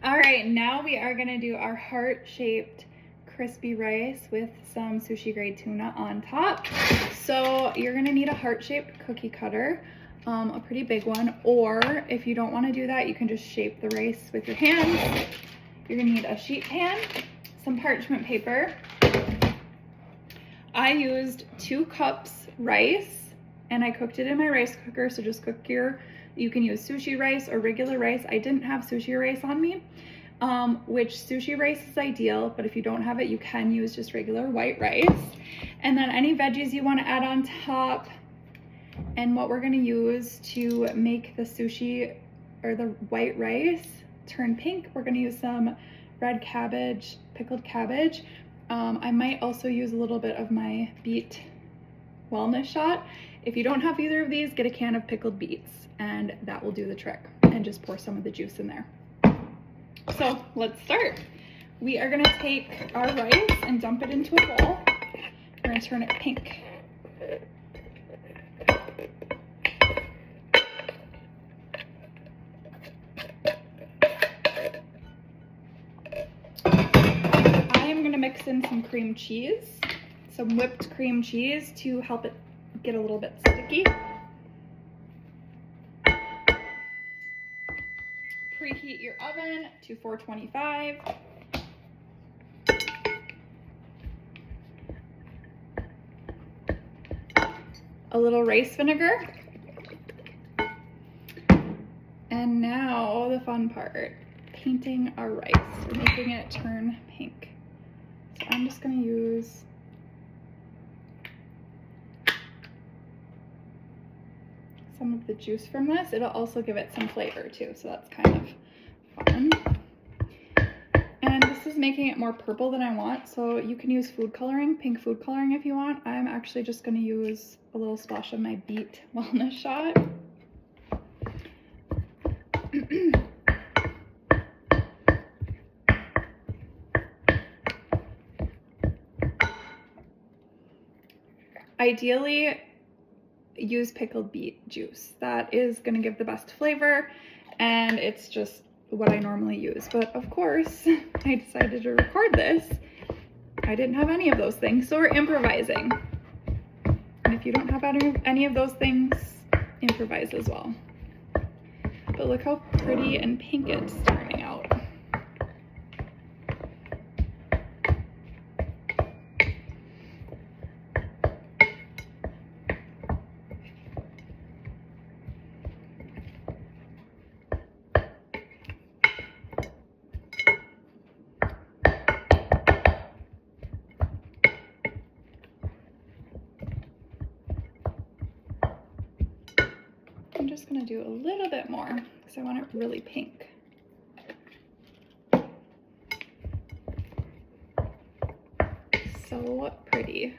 All right, now we are gonna do our heart-shaped crispy rice with some sushi grade tuna on top. So you're gonna need a heart-shaped cookie cutter, a pretty big one, or if you don't wanna do that, you can just shape the rice with your hands. You're gonna need a sheet pan, some parchment paper. I used 2 cups rice and I cooked it in my rice cooker, so just cook you can use sushi rice or regular rice. I didn't have sushi rice on me, which sushi rice is ideal, but if you don't have it, you can use just regular white rice. And then any veggies you want to add on top. And what we're going to use to make the sushi or the white rice turn pink, we're going to use some red cabbage, pickled cabbage. I might also use a little bit of my beet wellness shot. If you don't have either of these, get a can of pickled beets and that will do the trick, and just pour some of the juice in there. So let's start. We are gonna take our rice and dump it into a bowl. We're gonna turn it pink. I am gonna mix in some cream cheese, some whipped cream cheese to help it get a little bit sticky. Preheat your oven to 425. A little rice vinegar. And now the fun part, painting our rice, making it turn pink. So I'm just gonna use some of the juice from this. It'll also give it some flavor too, so that's kind of fun. And this is making it more purple than I want, so you can use food coloring, pink food coloring if you want. I'm actually just going to use a little splash of my beet wellness shot. Ideally, use pickled beet juice. That is going to give the best flavor, and it's just what I normally use. But of course, I decided to record this. I didn't have any of those things, so we're improvising. And if you don't have any of those things, improvise as well. But look how pretty and pink it's turning out. I'm just going to do a little bit more because I want it really pink. So pretty.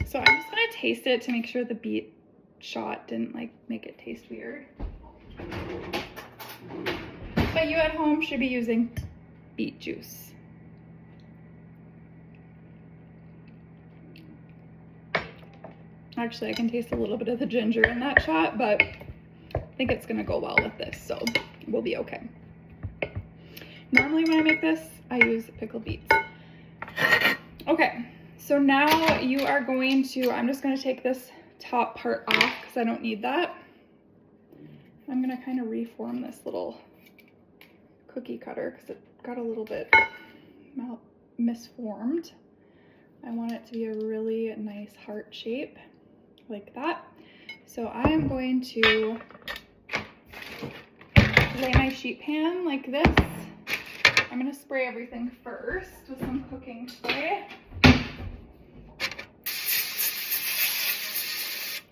So I'm just going to taste it to make sure the beet shot didn't make it taste weird. But you at home should be using beet juice. Actually, I can taste a little bit of the ginger in that shot, but I think it's gonna go well with this, so we'll be okay. Normally when I make this, I use pickled beets. Okay, so now you are going to, I'm just gonna take this top part off because I don't need that. I'm gonna kind of reform this little cookie cutter because it got a little bit misformed. I want it to be a really nice heart shape, like that. So I am going to lay my sheet pan like this. I'm going to spray everything first with some cooking spray.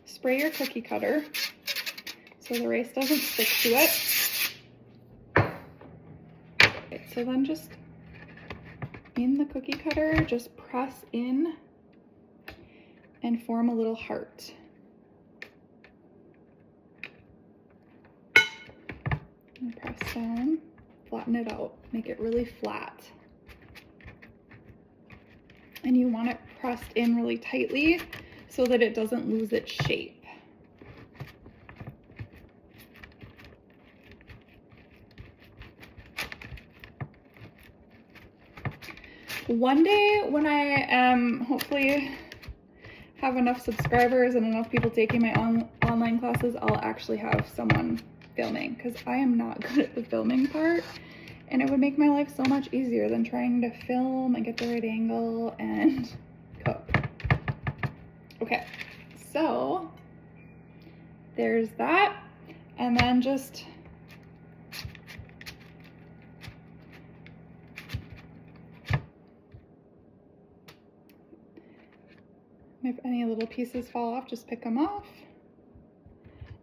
Spray your cookie cutter so the rice doesn't stick to it. Okay, so then just in the cookie cutter, just press in and form a little heart. And press down, flatten it out, make it really flat. And you want it pressed in really tightly so that it doesn't lose its shape. one day when I am hopefully have enough subscribers and enough people taking my online classes, I'll actually have someone filming, because I am not good at the filming part, and it would make my life so much easier than trying to film and get the right angle and cook. Okay, so there's that, and then just if any little pieces fall off, just pick them off.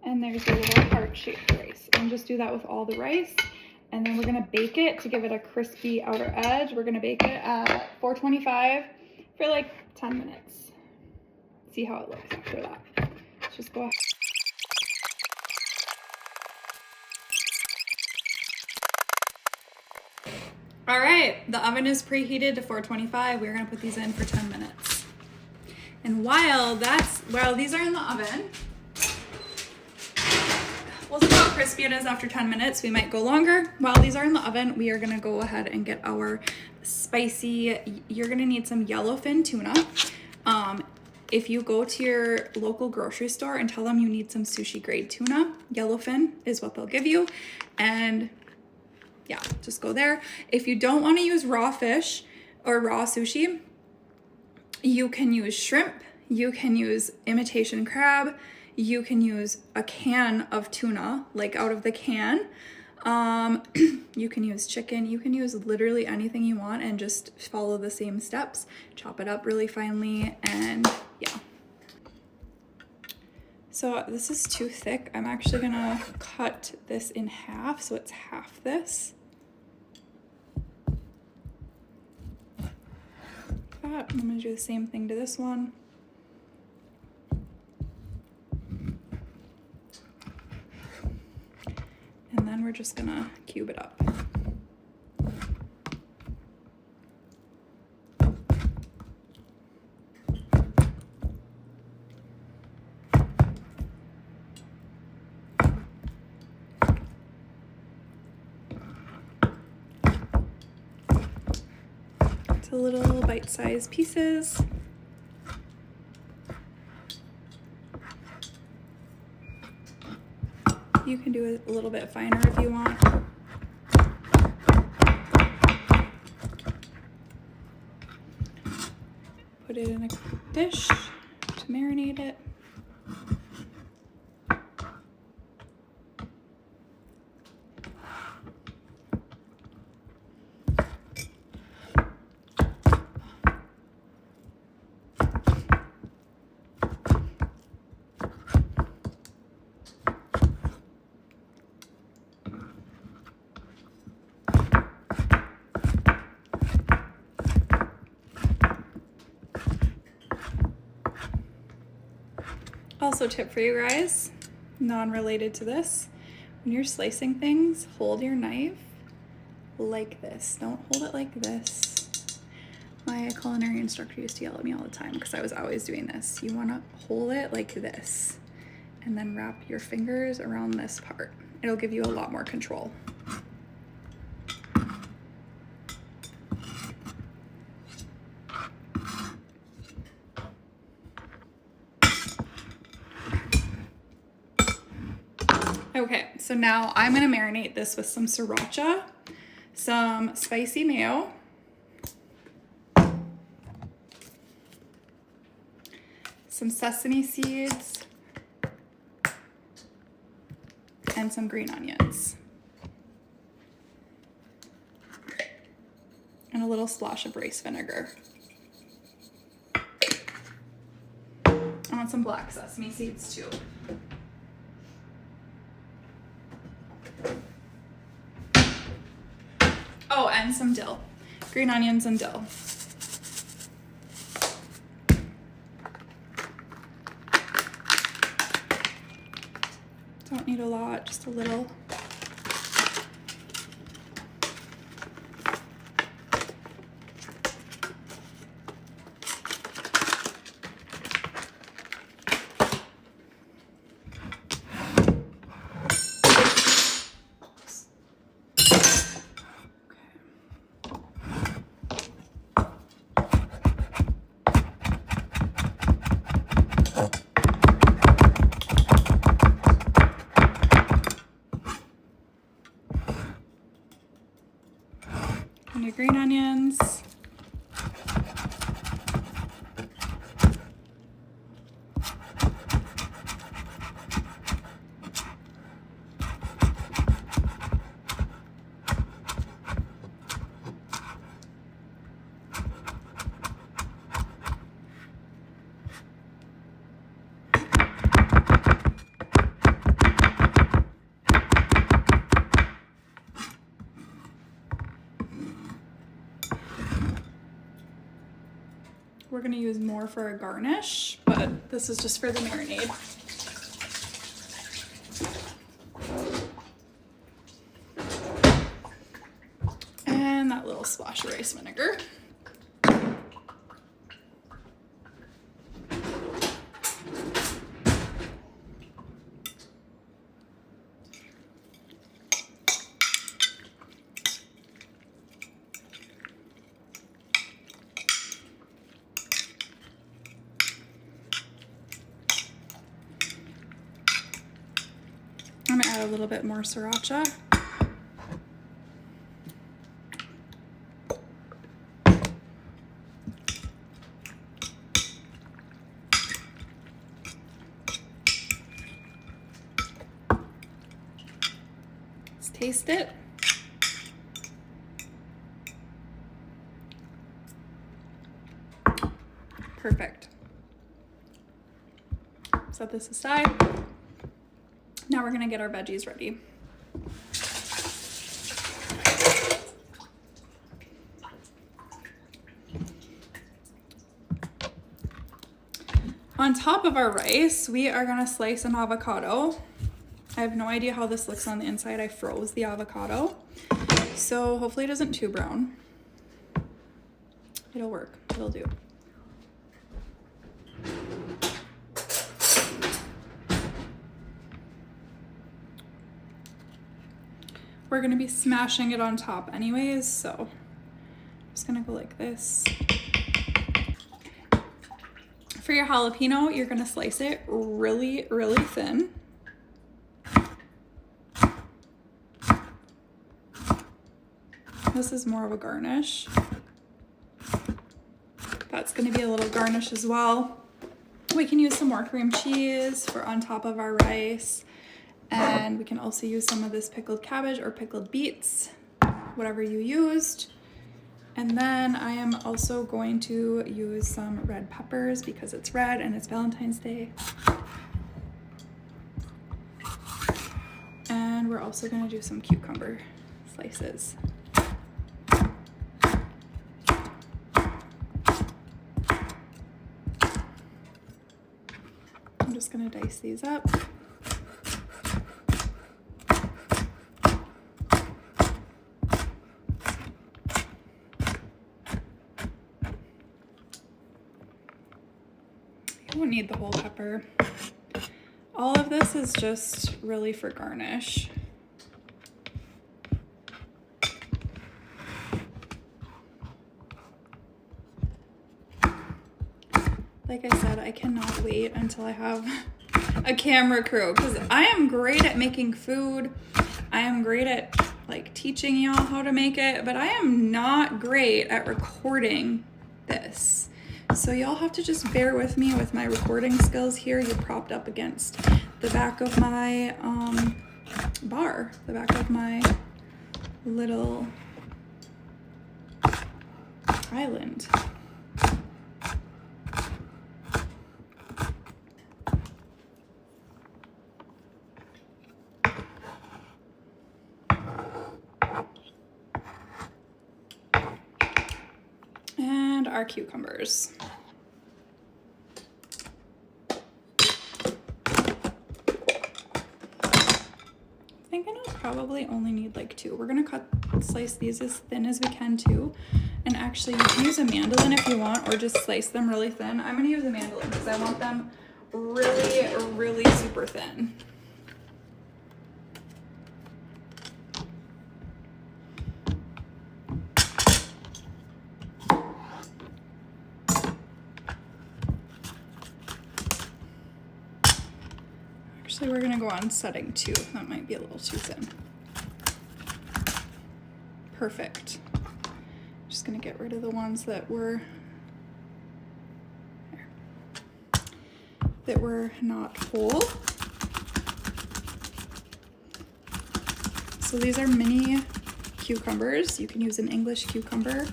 And there's a little heart-shaped rice. And just do that with all the rice. And then we're gonna bake it to give it a crispy outer edge. We're gonna bake it at 425 for like 10 minutes. See how it looks after that. Let's just go ahead. All right, the oven is preheated to 425. We're gonna put these in for 10 minutes. And while these are in the oven, we'll see how crispy it is after 10 minutes. We might go longer. While these are in the oven, we are gonna go ahead and get our spicy, you're gonna need some yellowfin tuna. If you go to your local grocery store and tell them you need some sushi grade tuna, yellowfin is what they'll give you. And yeah, just go there. If you don't wanna use raw fish or raw sushi, you can use shrimp, you can use imitation crab, you can use a can of tuna, like out of the can. You can use chicken, you can use literally anything you want and just follow the same steps. Chop it up really finely, and yeah. So this is too thick. I'm actually gonna cut this in half so it's half this. I'm gonna do the same thing to this one. And then we're just gonna cube it up. To little bite-sized pieces. You can do it a little bit finer if you want. Put it in a dish to marinate it. Also, tip for you guys, non-related to this, when you're slicing things, hold your knife like this. Don't hold it like this. My culinary instructor used to yell at me all the time because I was always doing this. You want to hold it like this and then wrap your fingers around this part. It'll give you a lot more control. Okay, so now I'm gonna marinate this with some sriracha, some spicy mayo, some sesame seeds, and some green onions. And a little splash of rice vinegar. I want some black sesame seeds too. Oh, and some dill. Green onions and dill. Don't need a lot, just a little. we're gonna use more for a garnish, but this is just for the marinade. And that little splash of rice vinegar. I'm gonna add a little bit more sriracha. Let's taste it. Perfect. Set this aside. Now we're gonna get our veggies ready. On top of our rice, we are gonna slice an avocado. I have no idea how this looks on the inside. I froze the avocado, so hopefully it isn't too brown. It'll work, it'll do. We're gonna be smashing it on top anyways, so I'm just gonna go like this. For your jalapeno, you're gonna slice it really, really thin. This is more of a garnish. That's gonna be a little garnish as well. We can use some more cream cheese for on top of our rice. And we can also use some of this pickled cabbage or pickled beets, whatever you used. And then I am also going to use some red peppers because it's red and it's Valentine's Day. And we're also gonna do some cucumber slices. I'm just gonna dice these up. You won't need the whole pepper. All of this is just really for garnish. Like I said, I cannot wait until I have a camera crew because I am great at making food. I am great at like teaching y'all how to make it, but I am not great at recording this. So y'all have to just bear with me with my recording skills here. You're propped up against the back of my bar, the back of my little island. And our cucumbers. I think I'll probably only need like 2. We're gonna slice these as thin as we can too. And actually you can use a mandolin if you want, or just slice them really thin. I'm gonna use a mandolin because I want them really, really super thin. Actually, we're gonna go on setting 2. That might be a little too thin. Perfect. Just gonna get rid of the ones that were not whole. So these are mini cucumbers. You can use an English cucumber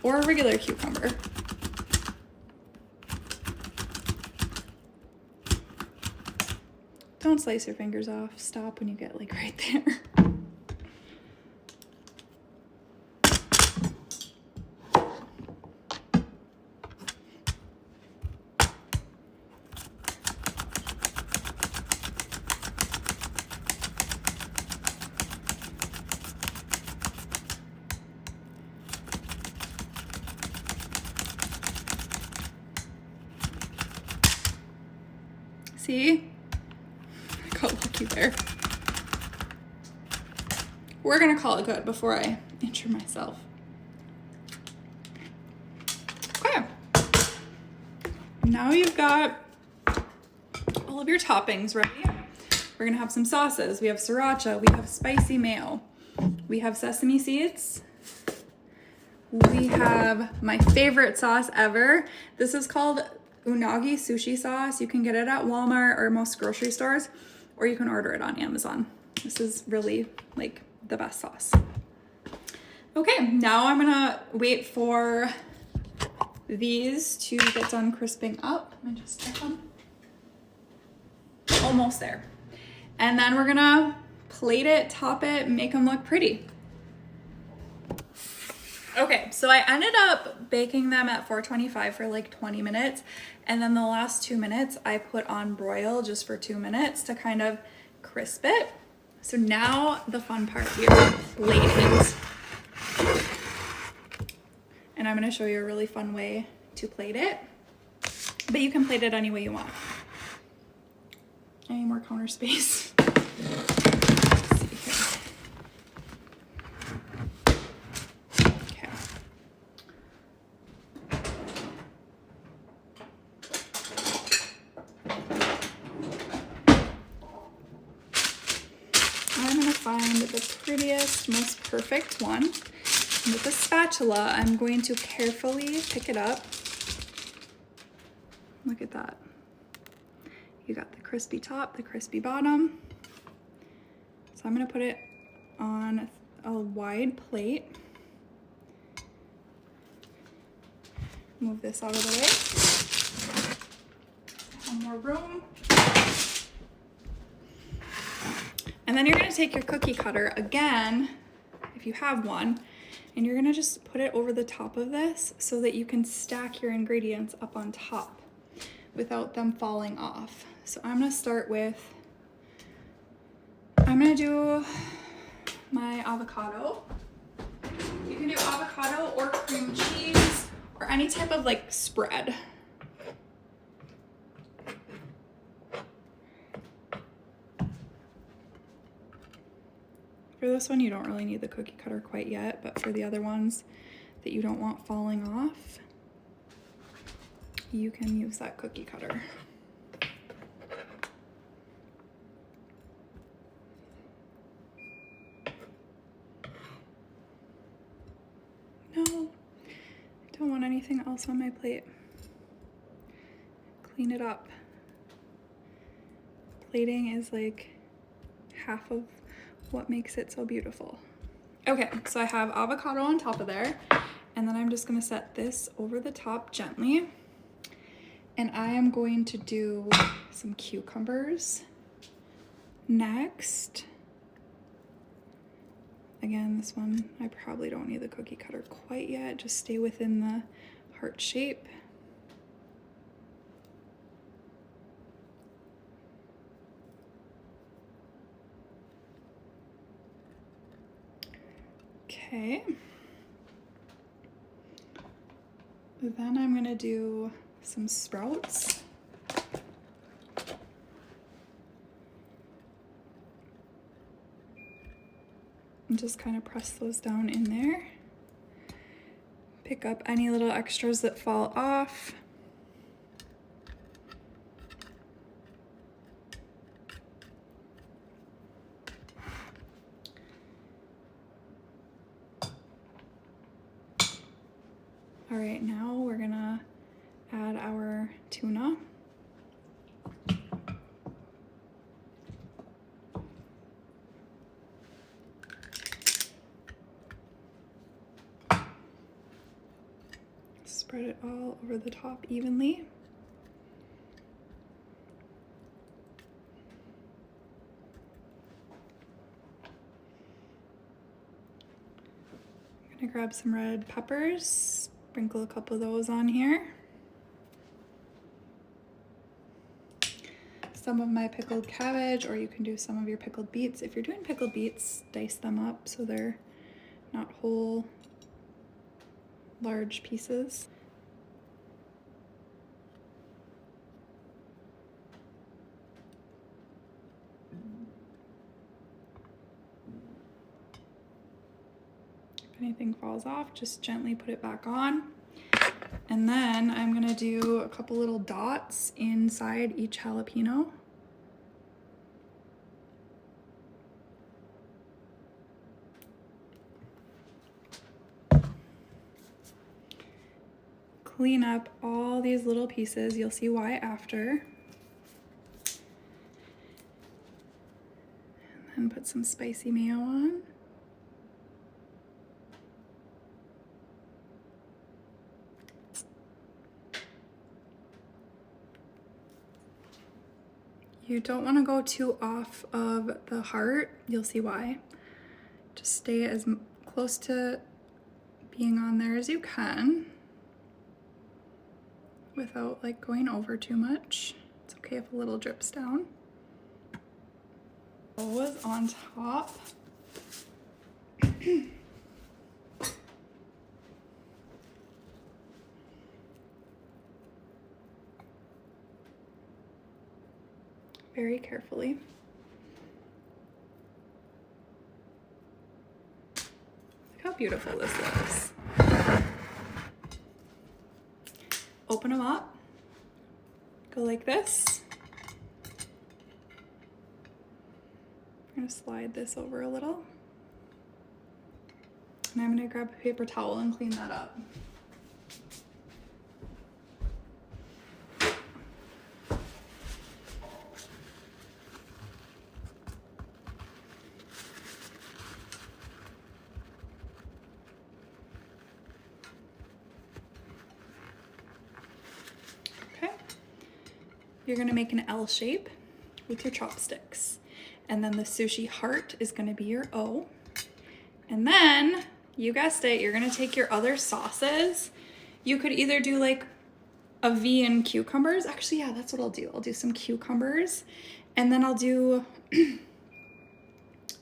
or a regular cucumber. Don't slice your fingers off. Stop when you get like right there. See? I got lucky there. We're gonna call it good before I injure myself. Okay. Now you've got all of your toppings ready. We're gonna have some sauces. We have sriracha, we have spicy mayo, we have sesame seeds, we have my favorite sauce ever. This is called unagi sushi sauce. You can get it at Walmart or most grocery stores, or you can order it on Amazon. This is really like the best sauce. Okay, now I'm gonna wait for these to get done crisping up. Let me just check them. Almost there. And then we're gonna plate it, top it, make them look pretty. Okay, so I ended up baking them at 425 for like 20 minutes. And then the last 2 minutes I put on broil just for 2 minutes to kind of crisp it. So now the fun part here, plating it. And I'm gonna show you a really fun way to plate it. But you can plate it any way you want. Any more counter space? Let's see here. Okay. I'm gonna find the prettiest, most perfect one. And with a spatula, I'm going to carefully pick it up. Look at that. You got the crispy top, the crispy bottom. So I'm gonna put it on a wide plate. Move this out of the way. One more room. And then you're gonna take your cookie cutter again, if you have one, and you're gonna just put it over the top of this so that you can stack your ingredients up on top without them falling off. So I'm gonna start with, I'm gonna do my avocado. You can do avocado or cream cheese or any type of like spread. For this one, you don't really need the cookie cutter quite yet, but for the other ones that you don't want falling off, you can use that cookie cutter. No, I don't want anything else on my plate. Clean it up. Plating is like half of what makes it so beautiful. Okay, so I have avocado on top of there, and then I'm just gonna set this over the top gently. And I am going to do some cucumbers next. Again, this one, I probably don't need the cookie cutter quite yet. Just stay within the heart shape. Okay. Then I'm gonna do some sprouts. And just kind of press those down in there. Pick up any little extras that fall off. All right, now we're gonna add our tuna. Spread it all over the top evenly. I'm gonna grab some red peppers, sprinkle a couple of those on here. Some of my pickled cabbage, or you can do some of your pickled beets. If you're doing pickled beets, dice them up so they're not whole, large pieces. If anything falls off, just gently put it back on. And then I'm gonna do a couple little dots inside each jalapeno. Clean up all these little pieces. You'll see why after. And then put some spicy mayo on. You don't want to go too off of the heart. You'll see why. Just stay as close to being on there as you can without like going over too much. It's okay if a little drips down. Was on top. Very carefully. Look how beautiful this looks. Open them up. Go like this. I'm gonna slide this over a little. And I'm gonna grab a paper towel and clean that up. You're gonna make an L shape with your chopsticks. And then the sushi heart is gonna be your O. And then, you guessed it, you're gonna take your other sauces. You could either do like a V in cucumbers. Actually, yeah, that's what I'll do. I'll do some cucumbers. And then I'll do,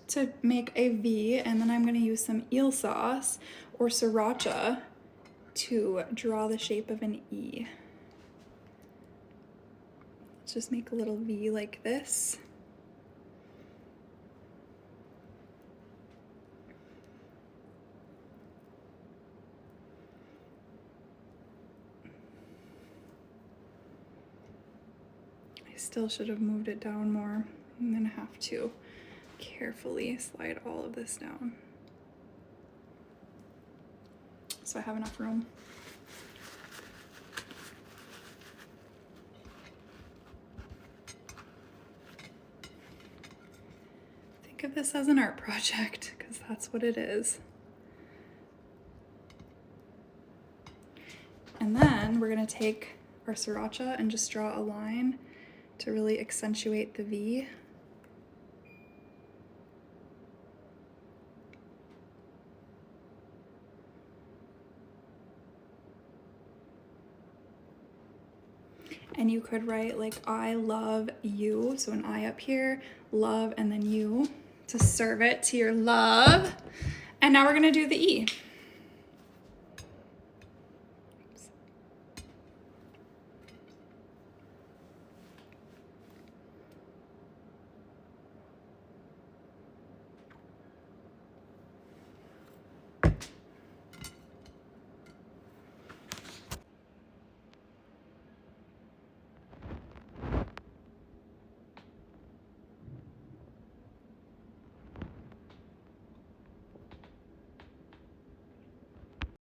to make a V, and then I'm gonna use some eel sauce or sriracha to draw the shape of an E. Just make a little V like this. I still should have moved it down more. I'm gonna have to carefully slide all of this down so I have enough room. Think of this as an art project, because that's what it is. And then we're gonna take our sriracha and just draw a line to really accentuate the V. And you could write like, I love you, so an I up here, love, and then you, to serve it to your love. And now we're gonna do the E.